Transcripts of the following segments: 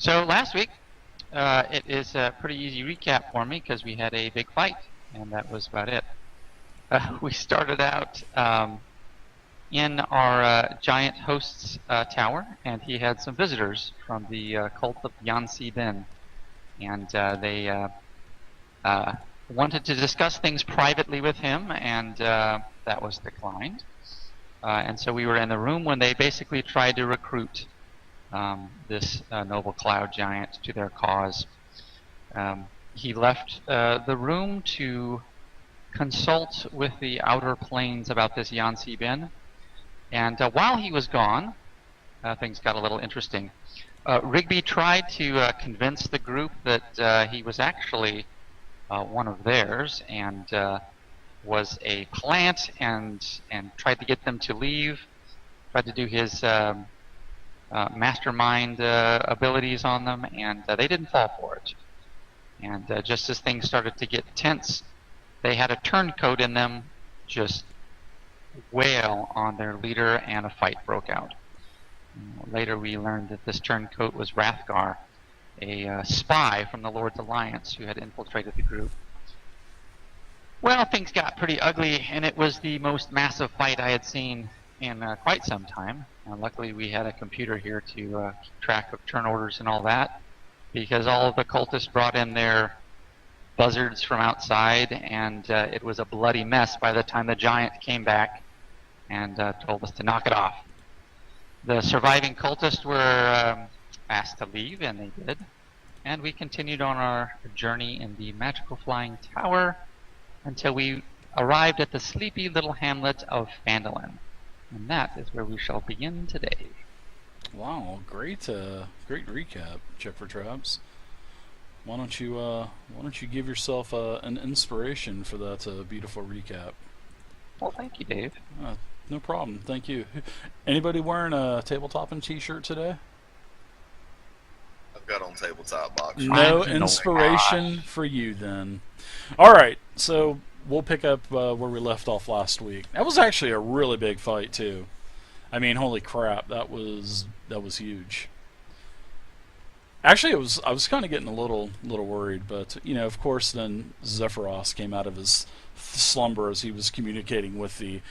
So last week, it is a pretty easy recap for me because we had a big fight, and that was about it. We started out in our giant host's tower, and he had some visitors from the cult of Yansi Ben, and they wanted to discuss things privately with him, and that was declined. And so we were in the room when they basically tried to recruit this noble cloud giant to their cause. He left the room to consult with the outer planes about this Yansi Ben, and while he was gone, things got a little interesting. Rigby tried to convince the group that he was actually one of theirs and was a plant, and tried to get them to leave, tried to do his mastermind abilities on them, and they didn't fall for it. And just as things started to get tense, they had a turncoat in them just wail on their leader, and a fight broke out. Later we learned that this turncoat was Rathgar, a spy from the Lord's Alliance who had infiltrated the group. Well, things got pretty ugly, and it was the most massive fight I had seen in quite some time. Luckily we had a computer here to keep track of turn orders and all that, because all of the cultists brought in their buzzards from outside, and it was a bloody mess by the time the giant came back and told us to knock it off. The surviving cultists were asked to leave, and they did, and we continued on our journey in the magical flying tower until we arrived at the sleepy little hamlet of Phandalin. And that is where we shall begin today. Wow, great recap, Check for Traps. Why don't you give yourself an inspiration for that beautiful recap? Well, thank you, Dave. No problem. Thank you. Anybody wearing a tabletop t-shirt today? I've got on tabletop box. No inspiration for you then. All right, so we'll pick up where we left off last week. That was actually a really big fight too. I mean, holy crap, that was huge. Actually, I was kind of getting a little worried, but of course, then Zephyros came out of his slumber as he was communicating with the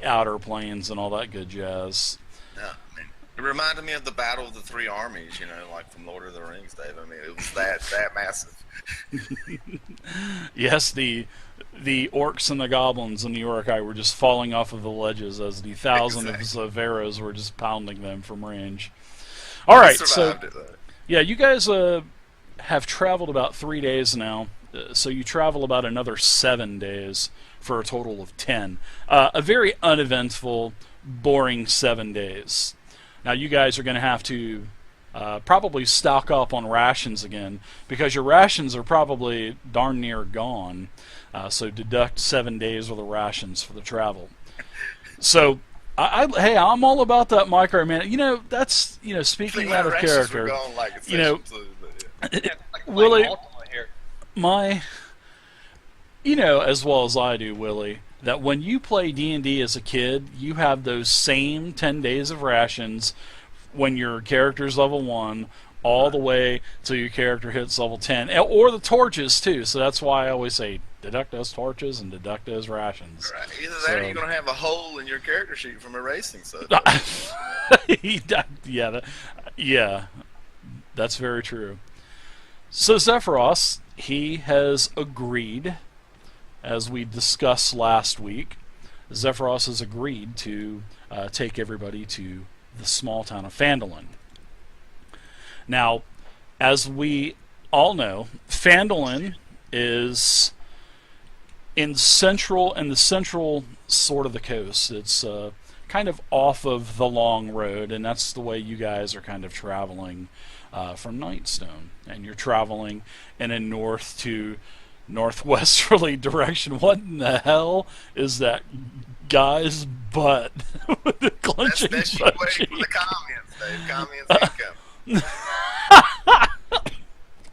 outer planes and all that good jazz. Yeah, I mean, it reminded me of the Battle of the Three Armies, like from Lord of the Rings, Dave. I mean, it was that massive. Yes, the orcs and the goblins and the Uruk-hai were just falling off of the ledges as the thousands of arrows were just pounding them from range. All right, so yeah, you guys have traveled about 3 days now, so you travel about another 7 days for a total of 10. A very uneventful, boring 7 days. Now you guys are going to have to probably stock up on rations again, because your rations are probably darn near gone. So deduct 7 days worth of rations for the travel. So, hey, I'm all about that micro, man. That's speaking out of character. Willie, as well as I do, Willie, that when you play D&D as a kid, you have those same 10 days of rations when your character's level 1 all the way till your character hits level 10, or the torches too. So that's why I always say deduct those torches and deduct those rations. Right. Either that, or you're going to have a hole in your character sheet from erasing stuff. Yeah, that's very true. So Zephyros, he has agreed, as we discussed last week. Zephyros has agreed to take everybody to the small town of Phandalin. Now, as we all know, Phandalin is in the central sort of the coast. It's kind of off of the long road, and that's the way you guys are kind of traveling from Nightstone. And you're traveling in a north to northwesterly direction. What in the hell is that guy's butt with the clenching That's butt wait cheek? for the comments, Dave. Comments incoming.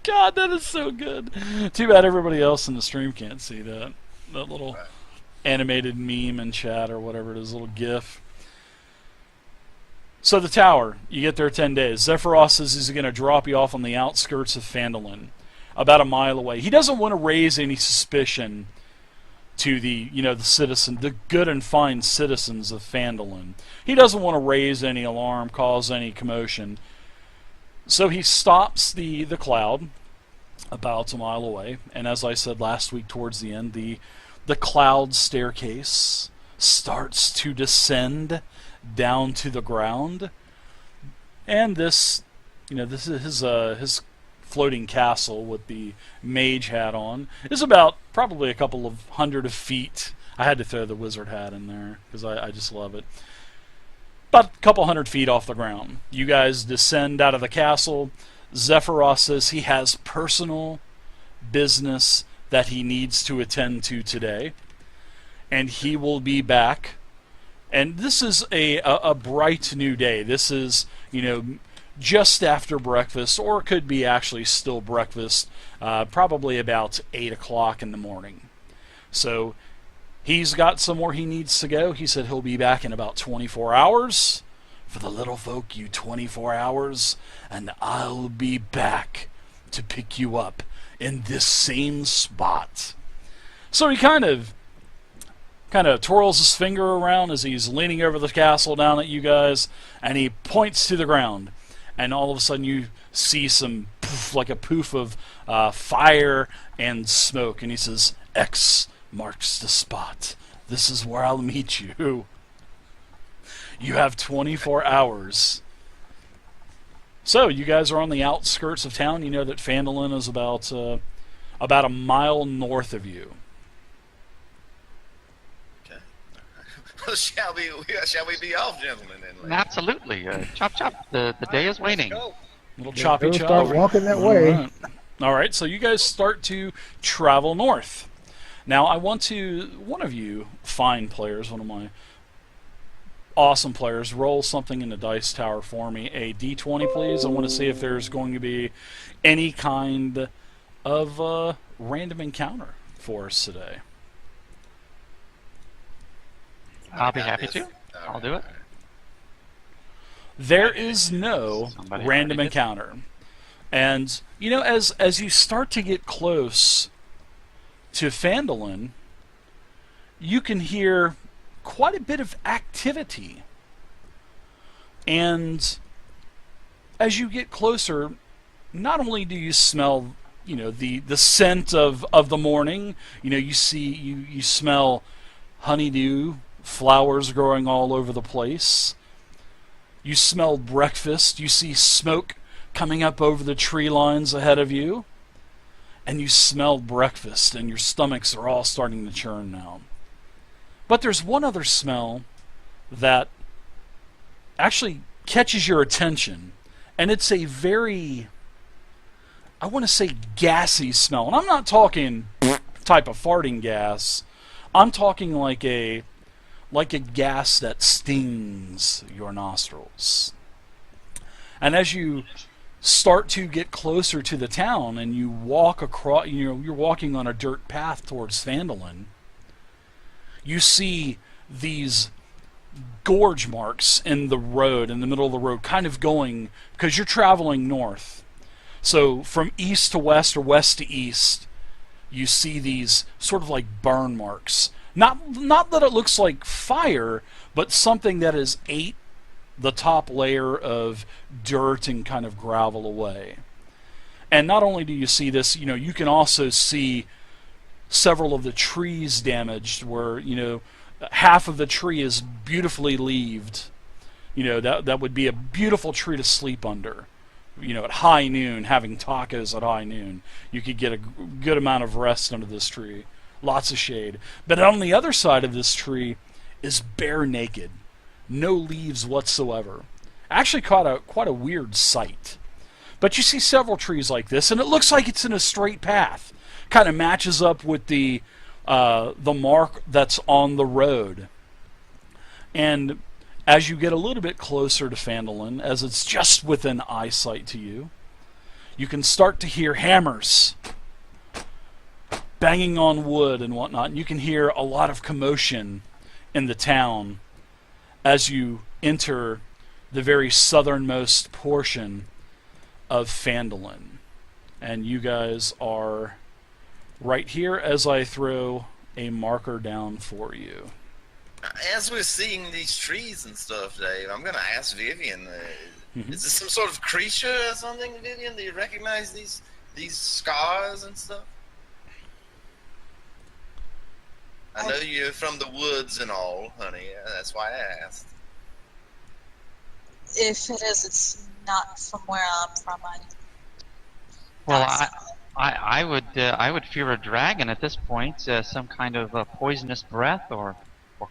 God, that is so good. Too bad everybody else in the stream can't see that little animated meme in chat or whatever it is, little GIF. So the tower, you get there 10 days. Zephyros says he's going to drop you off on the outskirts of Phandalin, about a mile away. He doesn't want to raise any suspicion to the the good and fine citizens of Phandalin. He doesn't want to raise any alarm, cause any commotion. So he stops the cloud about a mile away, and as I said last week towards the end, the cloud staircase starts to descend down to the ground, and this is his floating castle with the mage hat on is about probably a couple of hundred of feet. I had to throw the wizard hat in there because I just love it. About a couple 100 feet off the ground. You guys descend out of the castle. Zephyros says he has personal business that he needs to attend to today, and he will be back. And this is a bright new day. This is, just after breakfast, or it could be actually still breakfast, probably about 8 o'clock in the morning. So he's got somewhere he needs to go. He said he'll be back in about 24 hours. For the little folk, 24 hours, and I'll be back to pick you up in this same spot. So he kind of twirls his finger around as he's leaning over the castle down at you guys, and he points to the ground. And all of a sudden you see some poof, like a poof of fire and smoke. And he says, X marks the spot. This is where I'll meet you. You have 24 hours. So you guys are on the outskirts of town. You know that Phandalin is about a mile north of you. Okay. Shall we be off, gentlemen? Then, Absolutely. Chop chop. The day is waiting. Little choppy chop. Start walking that way. All right. So you guys start to travel north. Now I want one of you fine players, one of my awesome players, roll something in the dice tower for me. A d20, please. I want to see if there's going to be any kind of random encounter for us today. I'll be happy to. I'll do it. There is no random encounter. And, as you start to get close to Phandalin, you can hear quite a bit of activity. And as you get closer, not only do you smell, the scent of the morning, you smell honeydew, flowers growing all over the place. You smell breakfast. You see smoke coming up over the tree lines ahead of you. And you smell breakfast, and your stomachs are all starting to churn now. But there's one other smell that actually catches your attention, and it's a very, I want to say, gassy smell. And I'm not talking type of farting gas. I'm talking like a gas that stings your nostrils. And as you start to get closer to the town and you walk across, you're walking on a dirt path towards Phandalin, you see these gorge marks in the road, in the middle of the road, kind of going, because you're traveling north. So from east to west or west to east, you see these sort of like burn marks. Not that it looks like fire, but something that has ate the top layer of dirt and kind of gravel away. And not only do you see this, you can also see several of the trees damaged where, half of the tree is beautifully leaved. That would be a beautiful tree to sleep under. At high noon, having tacos at high noon, you could get a good amount of rest under this tree. Lots of shade. But on the other side of this tree is bare naked. No leaves whatsoever. Actually quite a weird sight. But you see several trees like this, and it looks like it's in a straight path. Kind of matches up with the mark that's on the road. And as you get a little bit closer to Phandalin, as it's just within eyesight to you, you can start to hear hammers banging on wood and whatnot, and you can hear a lot of commotion in the town as you enter the very southernmost portion of Phandalin. And you guys are right here as I throw a marker down for you. As we're seeing these trees and stuff, Dave, I'm going to ask Vivian, is this some sort of creature or something, Vivian? Do you recognize these scars and stuff? I know you're from the woods and all, honey. That's why I asked. If it is, it's not from where I'm from. Well, I would fear a dragon at this point. Some kind of poisonous breath or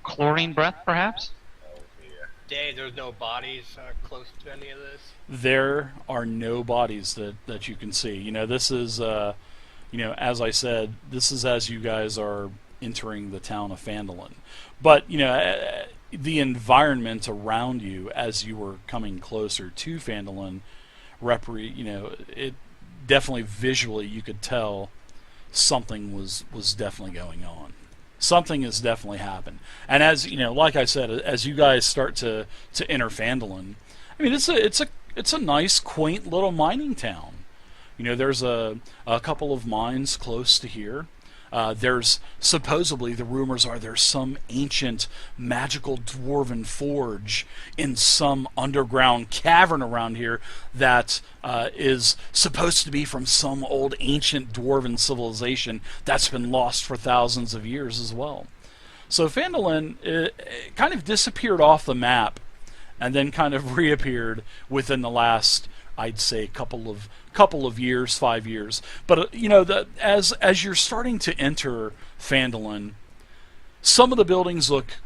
chlorine breath, perhaps. Oh dear. Dave, there's no bodies close to any of this. There are no bodies that you can see. You know, this is, as I said, this is as you guys are entering the town of Phandalin. But, the environment around you as you were coming closer to Phandalin, it definitely visually you could tell something was definitely going on. Something has definitely happened. And as, like I said, as you guys start to enter Phandalin, I mean, it's a nice, quaint little mining town. There's a couple of mines close to here. There's supposedly, the rumors are, there's some ancient magical dwarven forge in some underground cavern around here that is supposed to be from some old ancient dwarven civilization that's been lost for thousands of years as well. So Phandalin kind of disappeared off the map and then kind of reappeared within the last, I'd say, couple of years, 5 years. But as you're starting to enter Phandalin, some of the buildings look,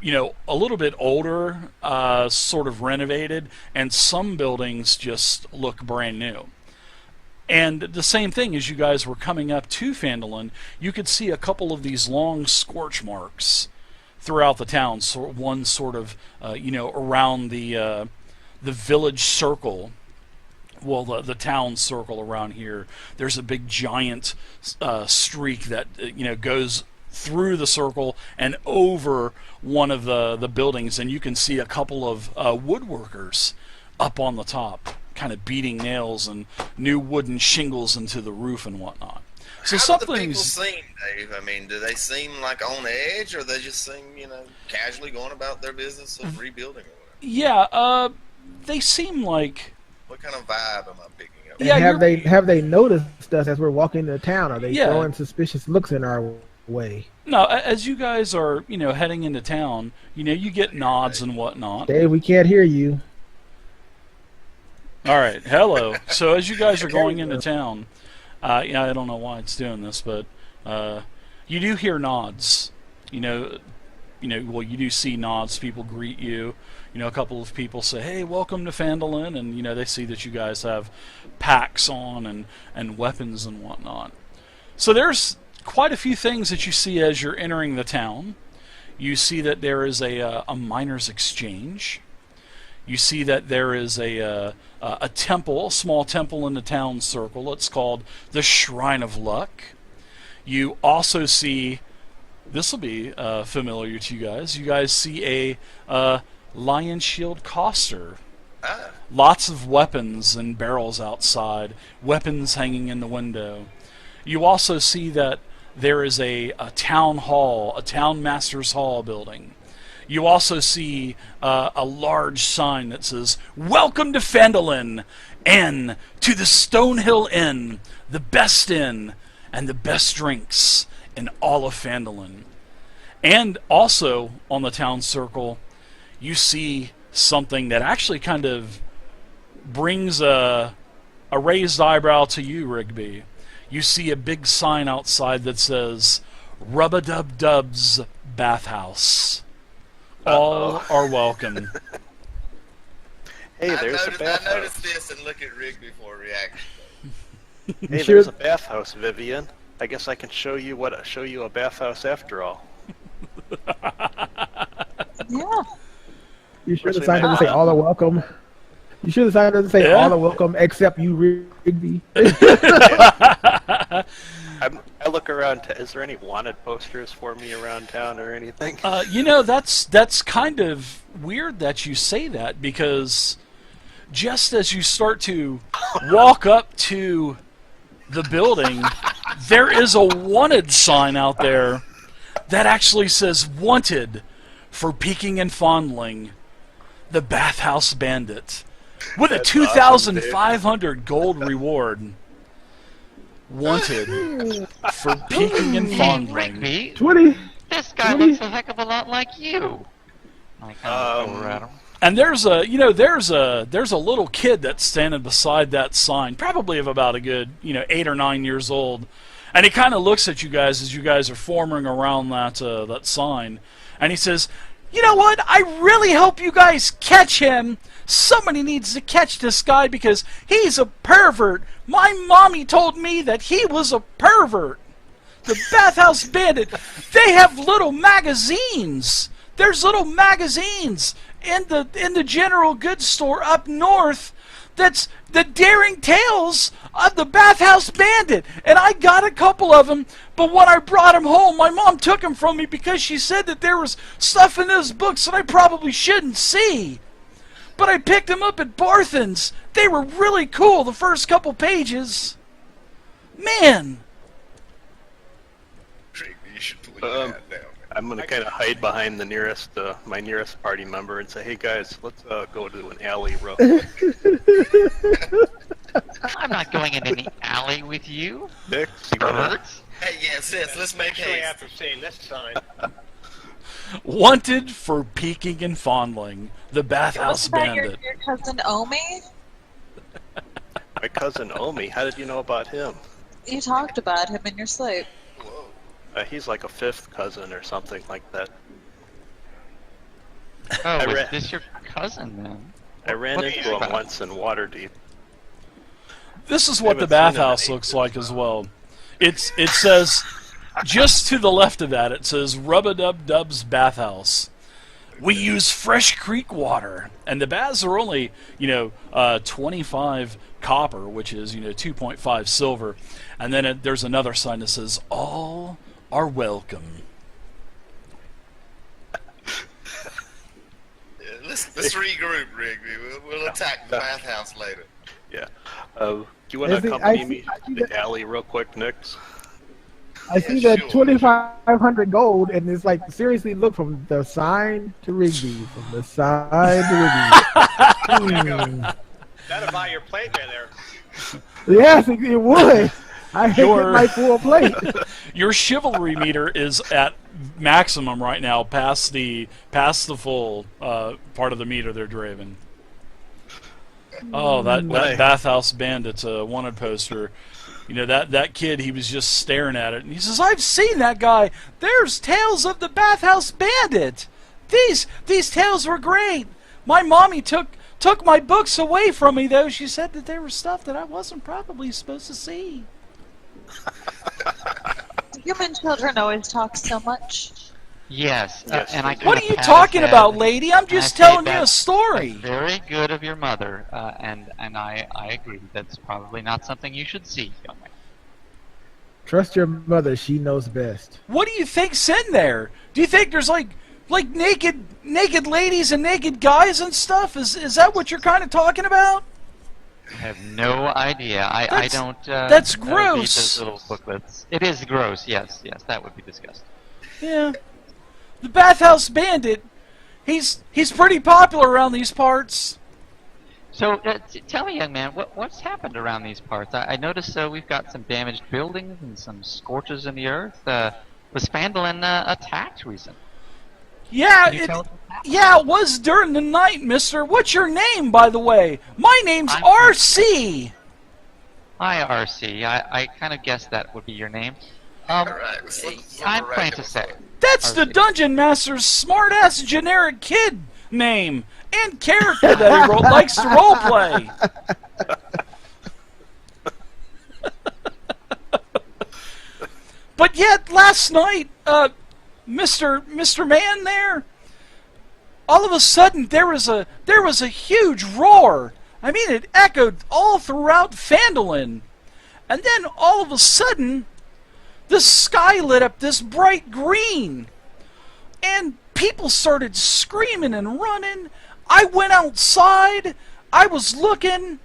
a little bit older, sort of renovated, and some buildings just look brand new. And the same thing, as you guys were coming up to Phandalin, you could see a couple of these long scorch marks throughout the town. So one sort of, around the village circle. Well, the town circle around here, there's a big giant streak that goes through the circle and over one of the buildings, and you can see a couple of woodworkers up on the top, kind of beating nails and new wooden shingles into the roof and whatnot. So How do the people something's seem, Dave? I mean, do they seem like on edge, or they just seem, casually going about their business of rebuilding or whatever? Yeah, they seem like. What kind of vibe am I picking up? Yeah, have they noticed us as we're walking into town? Are they throwing suspicious looks in our way? No, as you guys are, heading into town, you get nods and whatnot. Dave, we can't hear you. All right, hello. So as you guys are going into town, I don't know why it's doing this, but you do hear nods. You do see nods. People greet you. A couple of people say, "Hey, welcome to Phandalin," and they see that you guys have packs on and weapons and whatnot. So there's quite a few things that you see as you're entering the town. You see that there is a miners' exchange. You see that there is a temple, a small temple in the town circle. It's called the Shrine of Luck. You also see, this will be familiar to you guys. You guys see a lion shield coster. Lots of weapons and barrels outside, weapons hanging in the window. You also see that there is a town hall, a town master's hall building. You also see a large sign that says, "Welcome to Phandalin, and to the Stonehill Inn, the best inn and the best drinks in all of Phandalin." And also on the town circle, you see something that actually kind of brings a raised eyebrow to you, Rigby. You see a big sign outside that says, "Rub-a-dub-dub's Bathhouse. All are welcome." Hey, there's a I bathhouse. noticed this and look at Rigby for a reaction. Hey, sure? there's a bathhouse, Vivian. I guess I can show you a bathhouse after all. Yeah. You sure Of the course sign we doesn't say may. all are welcome? You sure the sign doesn't say Yeah. all are welcome except you, Rigby? I look around. Is there any wanted posters for me around town or anything? You know, that's kind of weird that you say that, because just as you start to walk up to the building, there is a wanted sign out there that actually says "Wanted for peeking and fondling the Bathhouse Bandit," with a 2,500 gold reward. Wanted for peeking and Hey, fondling. Rigby, 20. this guy 20. looks a heck of a lot like you. I kind of look over at him. And there's a little kid that's standing beside that sign, probably of about a good 8 or 9 years old, and he kind of looks at you guys as you guys are forming around that sign, and he says, "You know what? I really hope you guys catch him. Somebody needs to catch this guy because he's a pervert. My mommy told me that he was a pervert. The Bathhouse Bandit. They have little magazines. There's little magazines in the general goods store up north. That's the daring tales of the Bathhouse Bandit, and I got a couple of them, but when I brought them home, my mom took them from me because she said that there was stuff in those books that I probably shouldn't see. But I picked them up at Barthen's. They were really cool, the first couple pages. Man!" You should put your hat down. I'm gonna kind of hide behind the nearest, my nearest party member and say, "Hey guys, let's go to an alley real quick." I'm not going in any alley with you, Nick, you wanna- birds. Hey, yes, let's make Especially haste. after seeing this sign. Wanted for peeking and fondling the Bathhouse What about Bandit. your cousin Omi? My cousin Omi. How did you know about him? You talked about him in your sleep. He's like a fifth cousin or something like that. Oh, I was re- this your cousin then? I ran What into is him that? once in Waterdeep. This is what the haven't seen him in bathhouse ages. looks like as well. It says, just to the left of that, it says Rub-a-Dub-Dub's Bathhouse. We use fresh creek water, and the baths are only 25 copper, which is 2.5 silver, and then there's another sign that says all are welcome. Let's regroup, Rigby. We'll attack the bathhouse later. Yeah. Do you want to I see- accompany I me see to the alley real quick, Nix? I see Yeah, that sure. 2,500 gold, and it's like, seriously, look from the sign to Rigby. From the sign to Rigby. That'll buy your plate there. Yes, it would. I hate Your- my full plate. Your chivalry meter is at maximum right now, past the full part of the meter they're driving. Oh, that Bathhouse Bandit's a wanted poster. That kid, he was just staring at it, and he says, "I've seen that guy. There's tales of the Bathhouse Bandit. These tales were great. My mommy took my books away from me, though. She said that there was stuff that I wasn't probably supposed to see." Human children always talk so much. Yes, Yes, and I we do. What kinda are you pat his talking head about, and lady? I'm I just say telling you a that's story. very good of your mother, and I agree. That's probably not something you should see, young man. Trust your mother. She knows best. What do you think's in there? Do you think there's like naked ladies and naked guys and stuff? Is that what you're kind of talking about? I have no idea. I That's- don't. that's read gross. those little booklets. It is gross. Yes, that would be disgusting. Yeah. The Bathhouse Bandit, he's pretty popular around these parts. So, tell me, young man, what's happened around these parts? I noticed we've got some damaged buildings and some scorches in the earth. Was Phandalin attacked recently? Yeah, Can you tell us? it was during the night, mister. What's your name, by the way? My name's I'm- RC. Hi, RC. I kind of guessed that would be your name. Alright, let's look I'm around going to here. say. That's the RC. Dungeon Master's smart-ass generic kid name and character that he likes to roleplay. But yet, last night, Mr. Man there, all of a sudden there was a huge roar. I mean, it echoed all throughout Phandalin. And then all of a sudden, the sky lit up this bright green. And people started screaming and running. I went outside. I was looking.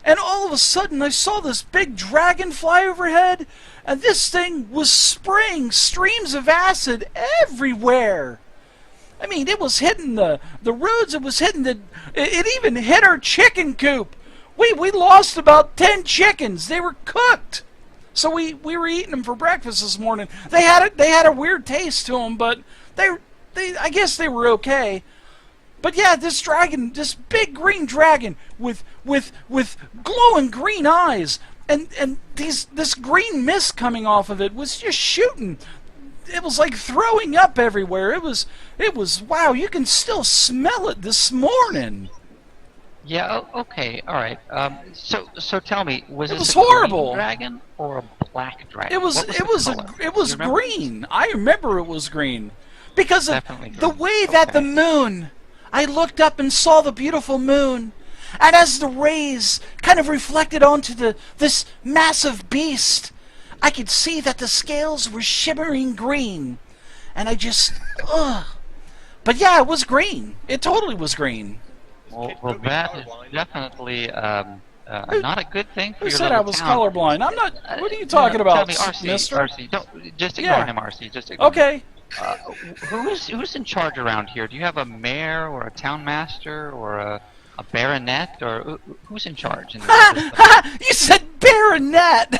And all of a sudden, I saw this big dragon fly overhead. And this thing was spraying streams of acid everywhere. I mean, it was hitting the roads. It was hitting it even hit our chicken coop. We lost about 10 chickens. They were cooked. So we were eating them for breakfast this morning. They had a weird taste to them, but they I guess they were okay. But yeah, this dragon, this big green dragon with glowing green eyes and this green mist coming off of it was just shooting. It was like throwing up everywhere. It was wow, you can still smell it this morning. Yeah. Okay. All right. So tell me, was It this was a horrible. green dragon or a black dragon? It was What the color? it was Do you remember? green. I remember it was green because of Definitely the green. way that the Okay. moon. I looked up and saw the beautiful moon, and as the rays kind of reflected onto this massive beast, I could see that the scales were shimmering green, and I just ugh. But yeah, it was green. It totally was green. Well, Kid well could be that is colorblind. definitely not a good thing for Who your said little I was town. colorblind? I'm not. What are you talking about, Tell me, RC, mister? RC, don't just ignore Yeah. him, RC. Just ignore him. Okay. Who's in charge around here? Do you have a mayor or a town master or a baronet or who's in charge? In this You said baronet.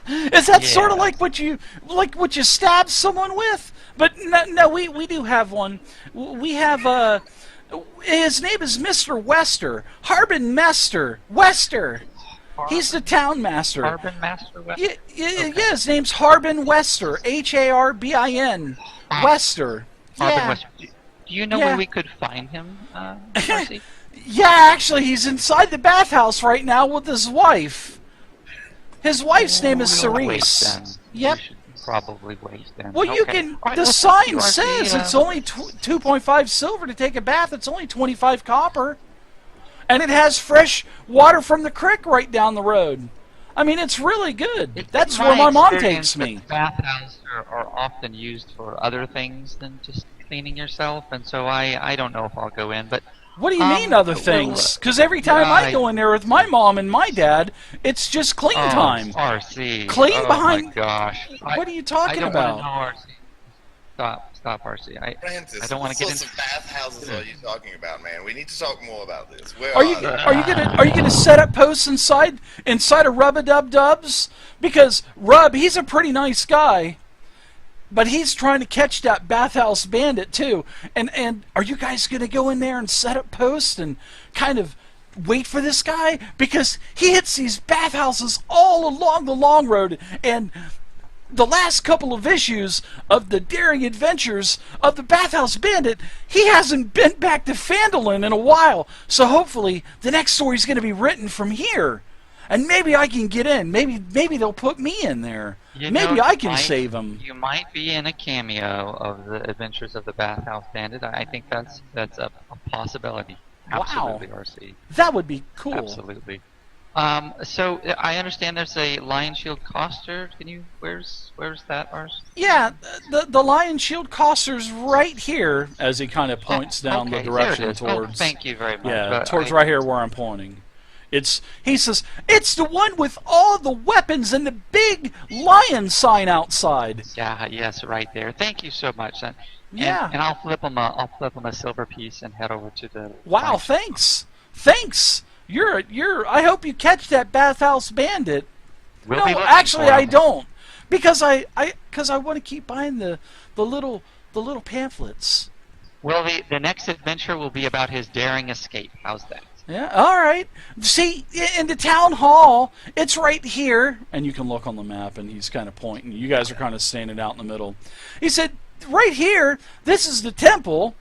Is that sort of Yeah. like what you stab someone with? But no, we do have one. We have his name is Mr. Wester, Harbin Mester Wester. He's the town master. Harbin Master West? Yeah, his name's Harbin Wester, Harbin Wester. Harbin Yeah. West. Do you know Yeah. where we could find him, RC? Yeah, actually, he's inside the bathhouse right now with his wife. His wife's name is We'll wait Cerise. then. Yep. We should probably wait then. Well, you Okay. can. All right, The well, thank sign you, RC. says it's only 2.5 silver to take a bath. It's only 25 copper, and it has fresh water from the creek right down the road. I mean, it's really good. It's That's been where my mom experience takes me. that Bathhouses are often used for other things than just cleaning yourself, and so I don't know if I'll go in, but What do you mean other things? Because every time I go in there with my mom and my dad, it's just clean time. RC. Clean oh behind- my gosh. What are you I talking don't about? want to know, RC. Stop, RC. I Francis, don't want what to get sorts into. of bathhouses are you talking about, man? We need to talk more about this. Where Are you gonna set up posts inside of Rub-a-Dub-Dubs? Because Rub, he's a pretty nice guy, but he's trying to catch that bathhouse bandit too. And are you guys gonna go in there and set up posts and kind of wait for this guy? Because he hits these bathhouses all along the long road, and the last couple of issues of the daring adventures of the Bathhouse Bandit, he hasn't been back to Phandalin in a while. So hopefully the next story's going to be written from here. And maybe I can get in. Maybe they'll put me in there. You Maybe know, I can might- save him. You might be in a cameo of the Adventures of the Bathhouse Bandit. I think that's a possibility. Wow. Absolutely, RC. That would be cool. Absolutely. So I understand there's a Lion Shield Coster. Can you? Where's that, RC? Yeah, the Lion Shield Coster's right here, as he kind of points down Okay, the direction there it is. towards. Oh, thank you very much. Yeah, But towards right here where I'm pointing. He says, it's the one with all the weapons and the big lion sign outside. Yeah, yes, right there. Thank you so much. And, Yeah. And I'll flip him a silver piece and head over to the. Wow, Lion Shield. thanks. I hope you catch that Bathhouse Bandit. We'll No, be looking actually for I him. don't. Because I want to keep buying the little pamphlets. Well, the next adventure will be about his daring escape. How's that? Yeah, all right. See, in the town hall, it's right here, and you can look on the map, and he's kind of pointing. You guys are kind of standing out in the middle. He said, right here, this is the temple,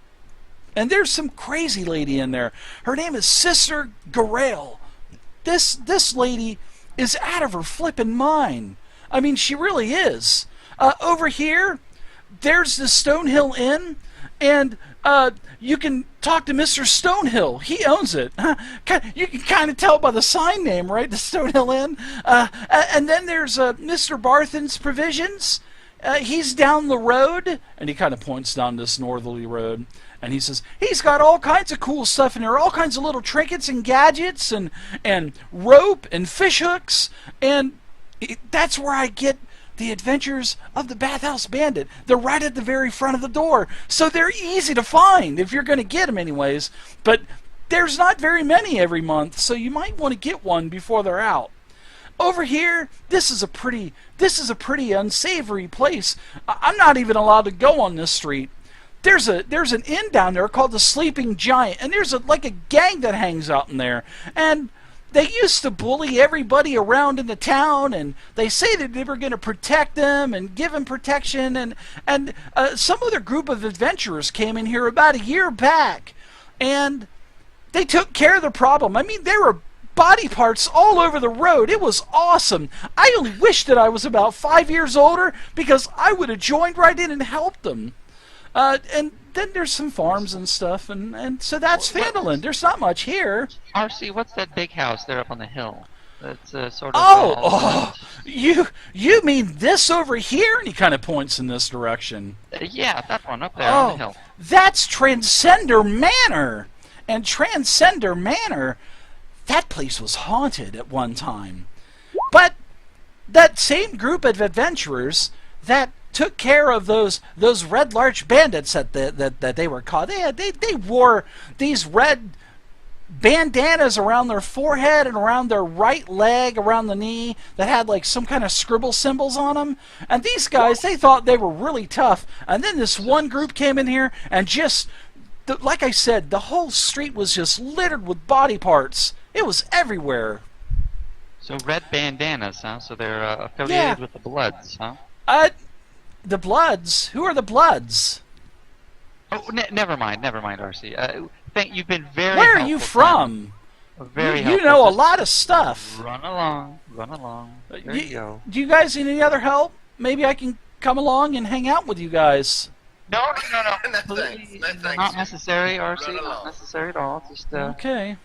and there's some crazy lady in there. Her name is Sister Garel. This lady is out of her flippin' mind. I mean, she really is. Over here, there's the Stonehill Inn, and you can talk to Mr. Stonehill. He owns it. You can kind of tell by the sign name, right? The Stonehill Inn. And then there's Mr. Barthen's Provisions. He's down the road, and he kind of points down this northerly road, and he says he's got all kinds of cool stuff in there, all kinds of little trinkets and gadgets and rope and fish hooks, and that's where I get the Adventures of the Bathhouse Bandit. They're right at the very front of the door, so they're easy to find if you're going to get them anyways, but there's not very many every month, so you might want to get one before they're out. Over here, this is a pretty unsavory place. I'm not even allowed to go on this street. There's an inn down there called the Sleeping Giant, and there's like a gang that hangs out in there, and they used to bully everybody around in the town, and they say that they were going to protect them and give them protection, and some other group of adventurers came in here about a year back, and they took care of the problem. I mean, there were body parts all over the road. It was awesome. I only wish that I was about 5 years older, because I would have joined right in and helped them. And then there's some farms and stuff, and so that's Phandalin. There's not much here. RC, what's that big house there up on the hill? That's sort of... You mean this over here? And he kind of points in this direction. Yeah, that one up there on the hill. That's Transcender Manor. And Transcender Manor, that place was haunted at one time. But that same group of adventurers that took care of those red larch bandits that they were called. They wore these red bandanas around their forehead and around their right leg, around the knee, that had like some kind of scribble symbols on them. And these guys, they thought they were really tough. And then this one group came in here and just, like I said, the whole street was just littered with body parts. It was everywhere. So red bandanas, huh? So they're affiliated with the Bloods, huh? The Bloods? Who are the Bloods? Oh, never mind, RC. You've been very Where are helpful, you from? Very you know a lot of stuff. Run along. There you go. Do you guys need any other help? Maybe I can come along and hang out with you guys. No. No thanks. Not necessary, RC. Not necessary at all. Just okay.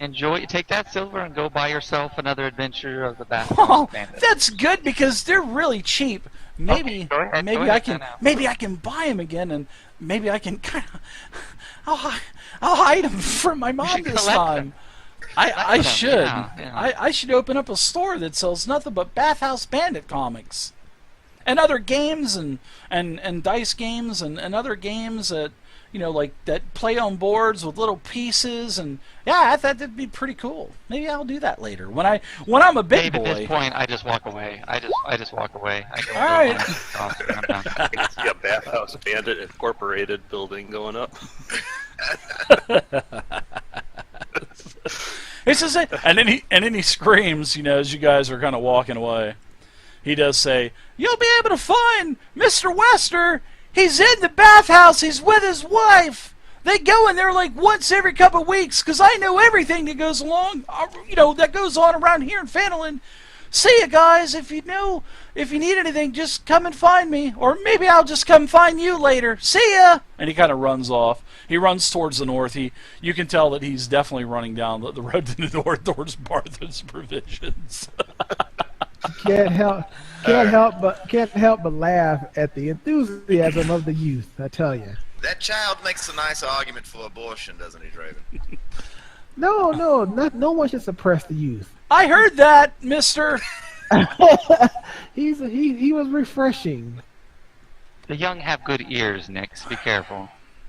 Enjoy. Take that silver and go buy yourself another adventure of the Bathhouse Bandit. That's good, because they're really cheap. Maybe, okay, maybe I can buy them again, and maybe I can kind of, I'll hide them from my mom this time. I should. Yeah. I should open up a store that sells nothing but Bathhouse Bandit comics, and other games and dice games and other games that, you know, like that play on boards with little pieces, and yeah, I thought that'd be pretty cool. Maybe I'll do that later when I'm a big boy. At this point, I just walk away. I just walk away. All right. I'm done. I can see a Bathhouse Bandit Incorporated building going up. It's just, and then he screams, you know, as you guys are kind of walking away. He does say, "You'll be able to find Mr. Wester. He's in the bathhouse. He's with his wife. They go in there like once every couple of weeks, because I know everything that goes along, that goes on around here in Phandalin. See ya, guys. If you need anything, just come and find me. Or maybe I'll just come find you later. See ya." And he kind of runs off. He runs towards the north. You can tell that he's definitely running down the road to the north towards Barthen's Provisions. Can't help but laugh at the enthusiasm of the youth. I tell you. That child makes a nice argument for abortion, doesn't he, Draven? No one should suppress the youth. I heard that, mister. He was refreshing. The young have good ears, Nix. Be careful.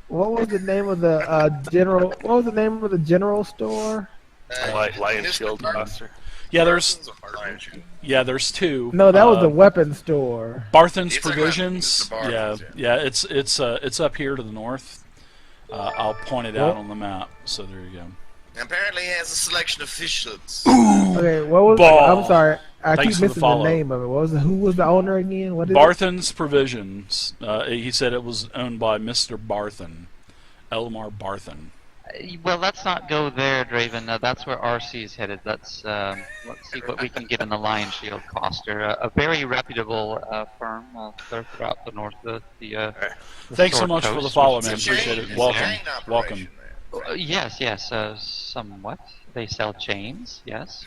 What was the name of the general? What was the name of the general store? Lion Shield Master. Yeah, there's two. No, that was the weapon store. Barthen's Provisions. Yeah, it's up here to the north. I'll point it out on the map. So there you go. Apparently, he has a selection of fish hooks. Okay, what was? I'm sorry, I Thanks keep missing the name of it. Who was the owner again? What is Barthen's Provisions. He said it was owned by Mr. Barthen, Elmar Barthen. Well, let's not go there, Draven. That's where RC's headed. Let's see what we can get in the Lion Shield cluster. A very reputable firm throughout the north. Thanks so Sword much for the Coast, follow, which man. is- Appreciate It's it. a Welcome. chain operation Welcome. there. Yes, yes, somewhat. They sell chains, yes.